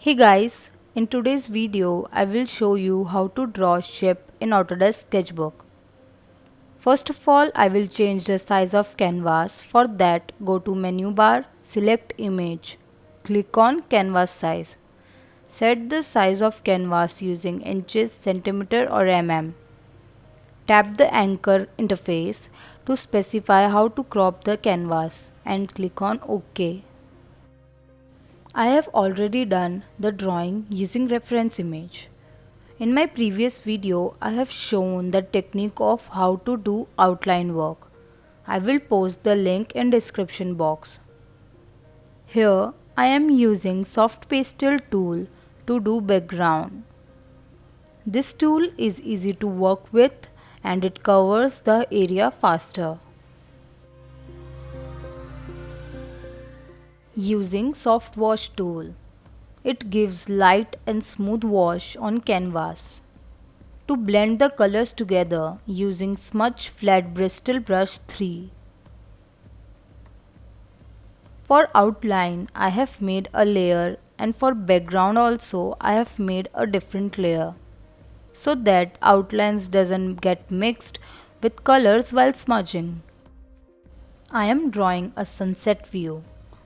Hey guys, in today's video I will show you how to draw ship in Autodesk Sketchbook. First of all, I will change the size of canvas. For that, go to menu bar, select image, click on canvas size. Set the size of canvas using inches, centimeter or mm. Tap the anchor interface to specify how to crop the canvas and click on OK. I have already done the drawing using reference image. In my previous video, I have shown the technique of how to do outline work. I will post the link in description box. Here, I am using Soft Pastel tool to do background. This tool is easy to work with and it covers the area faster. Using Soft Wash tool. It gives light and smooth wash on canvas. To blend the colors together using Smudge Flat Bristle Brush 3. For outline I have made a layer and for background also I have made a different layer so that outlines doesn't get mixed with colors while smudging. I am drawing a sunset view.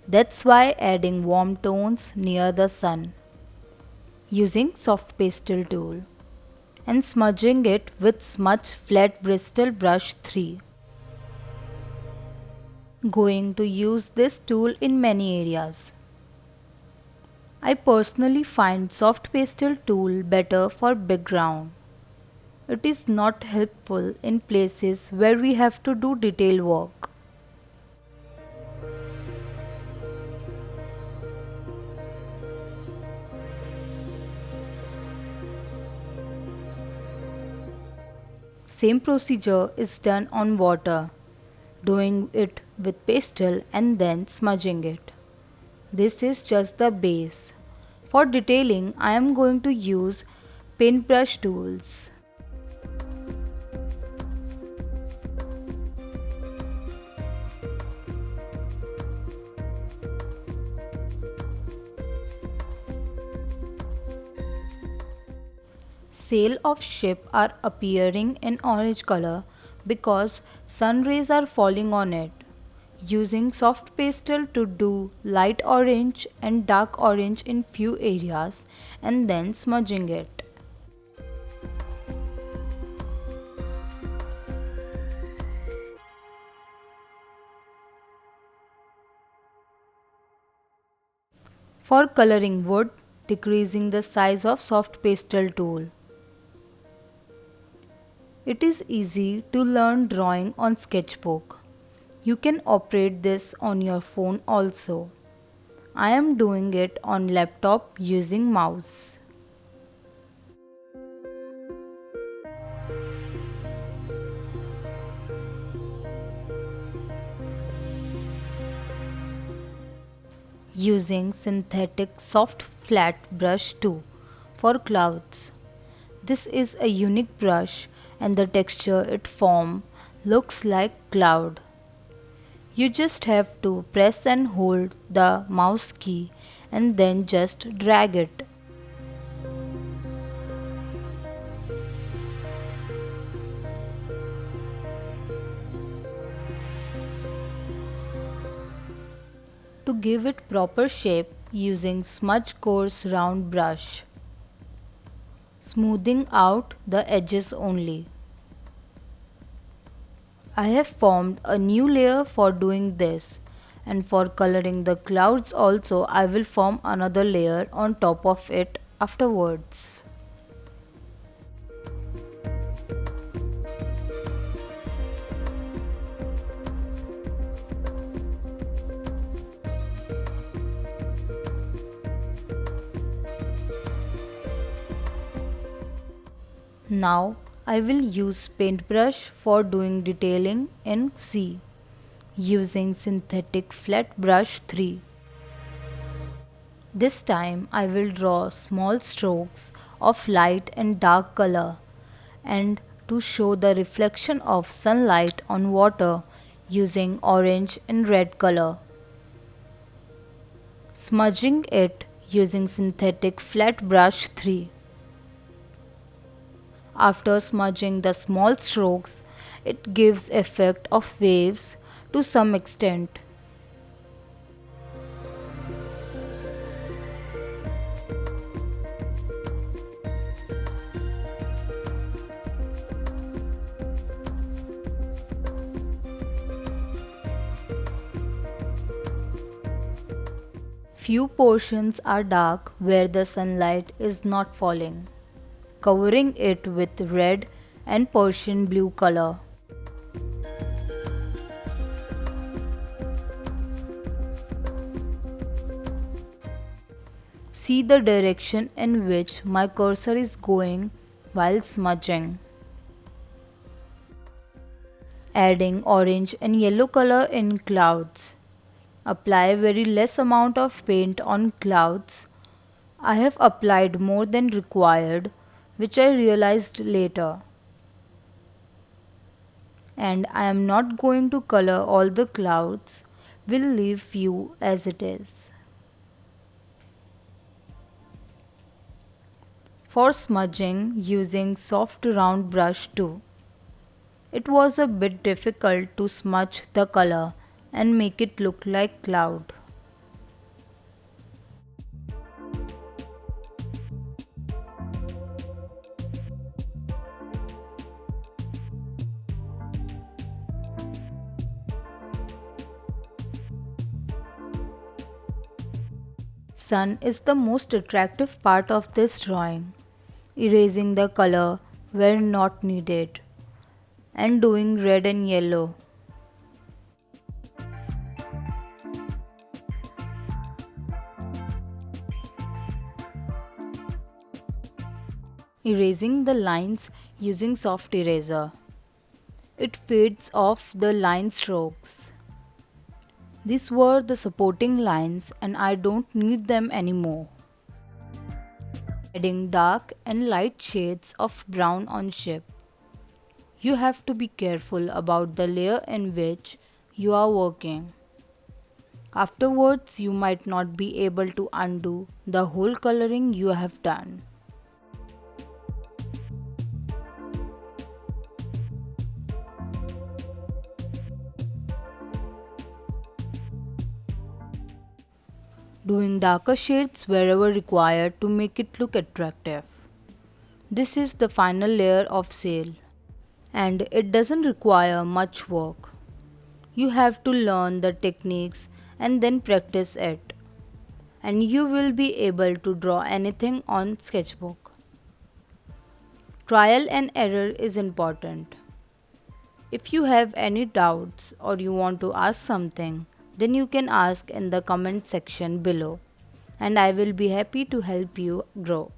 That's why adding warm tones near the sun. Using Soft Pastel tool and smudging it with Smudge Flat Bristle Brush 3. Going to use this tool in many areas. I personally find Soft Pastel tool better for background. It is not helpful in places where we have to do detail work. Same procedure is done on water, doing it with pastel and then smudging it. This is just the base. For detailing, I am going to use paintbrush tools. Sail of ship are appearing in orange color because sun rays are falling on it. Using soft pastel to do light orange and dark orange in few areas and then smudging it. For coloring wood, decreasing the size of soft pastel tool. It is easy to learn drawing on sketchbook. You can operate this on your phone also. I am doing it on laptop using mouse. Using synthetic soft flat brush 2 for clouds. This is a unique brush and the texture it forms looks like cloud. You just have to press and hold the mouse key and then just drag it. To give it proper shape using smudge coarse round brush. Smoothing out the edges only. I have formed a new layer for doing this, and for coloring the clouds also I will form another layer on top of it afterwards. Now I will use paintbrush for doing detailing in C using synthetic flat brush 3. This time I will draw small strokes of light and dark color and to show the reflection of sunlight on water using orange and red color. Smudging it using synthetic flat brush 3. After smudging the small strokes, it gives effect of waves to some extent. Few portions are dark where the sunlight is not falling, covering it with red and Persian blue color. See the direction in which my cursor is going while smudging. Adding orange and yellow color in clouds. Apply very less amount of paint on clouds. I have applied more than required, which I realized later. And I am not going to color all the clouds, will leave few as it is. For smudging using soft round brush too. It was a bit difficult to smudge the color and make it look like cloud. Sun is the most attractive part of this drawing. Erasing the color where not needed and doing red and yellow. Erasing the lines using soft eraser. It fades off the line strokes. These were the supporting lines and I don't need them anymore. Adding dark and light shades of brown on ship. You have to be careful about the layer in which you are working. Afterwards, you might not be able to undo the whole coloring you have done. Doing darker shades wherever required to make it look attractive. This is the final layer of sail, and it doesn't require much work. You have to learn the techniques and then practice it, and you will be able to draw anything on sketchbook. Trial and error is important. If you have any doubts or you want to ask something, then you can ask in the comment section below and I will be happy to help you grow.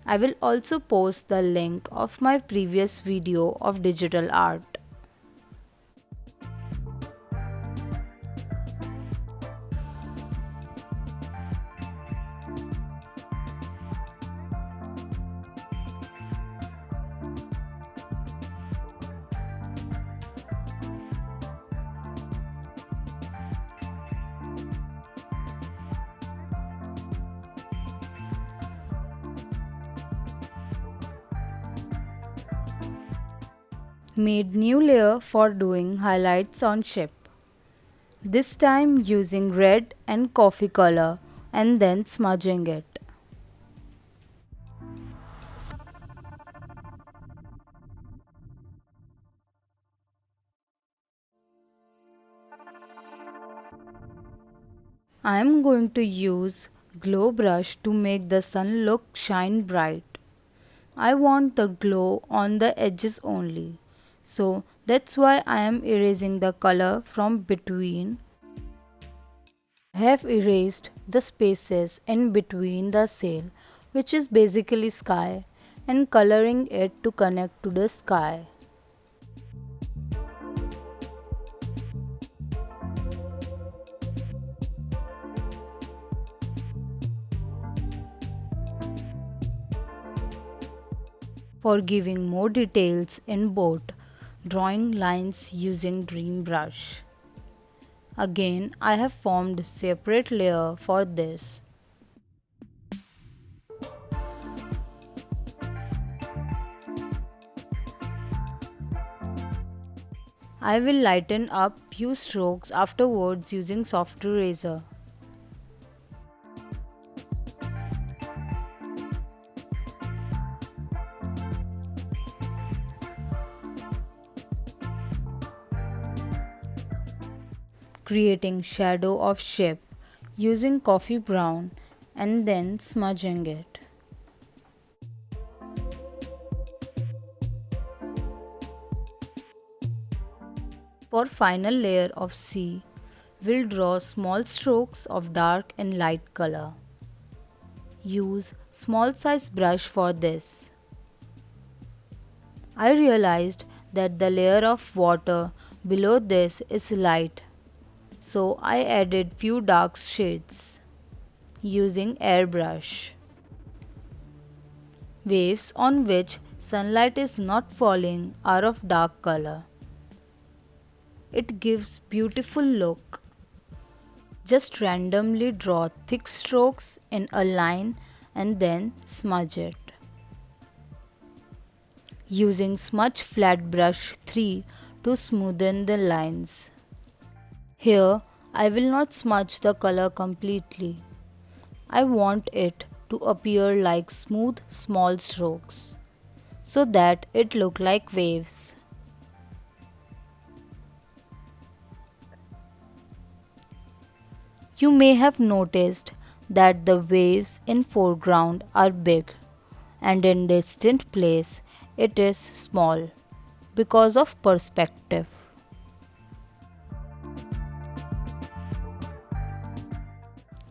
I will also post the link of my previous video of digital art. Made new layer for doing highlights on ship. This time using red and coffee color and then smudging it. I am going to use glow brush to make the sun look shine bright. I want the glow on the edges only. So that's why I am erasing the color from between. I have erased the spaces in between the sail, which is basically sky, and coloring it to connect to the sky. For giving more details in boat, drawing lines using dream brush. Again, I have formed separate layer for this. I will lighten up few strokes afterwards using soft eraser. Creating shadow of ship using coffee brown and then smudging it. For final layer of sea, we'll draw small strokes of dark and light color. Use small size brush for this. I realized that the layer of water below this is light, so I added few dark shades using airbrush. Waves on which sunlight is not falling are of dark color. It gives beautiful look. Just randomly draw thick strokes in a line and then smudge it. Using Smudge Flat Brush 3 to smoothen the lines. Here, I will not smudge the color completely. I want it to appear like smooth small strokes so that it look like waves. You may have noticed that the waves in foreground are big and in distant place it is small because of perspective.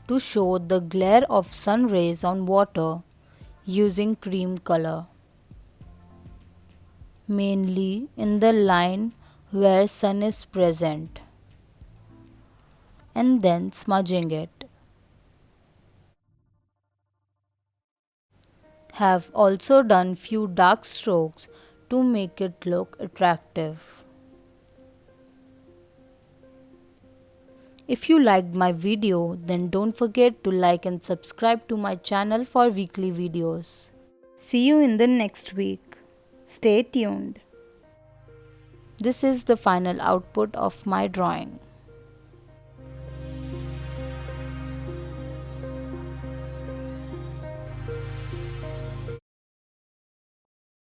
To show the glare of sun rays on water using cream color, mainly in the line where sun is present, and then smudging it. Have also done few dark strokes to make it look attractive. If you liked my video, then don't forget to like and subscribe to my channel for weekly videos. See you in the next week. Stay tuned. This is the final output of my drawing.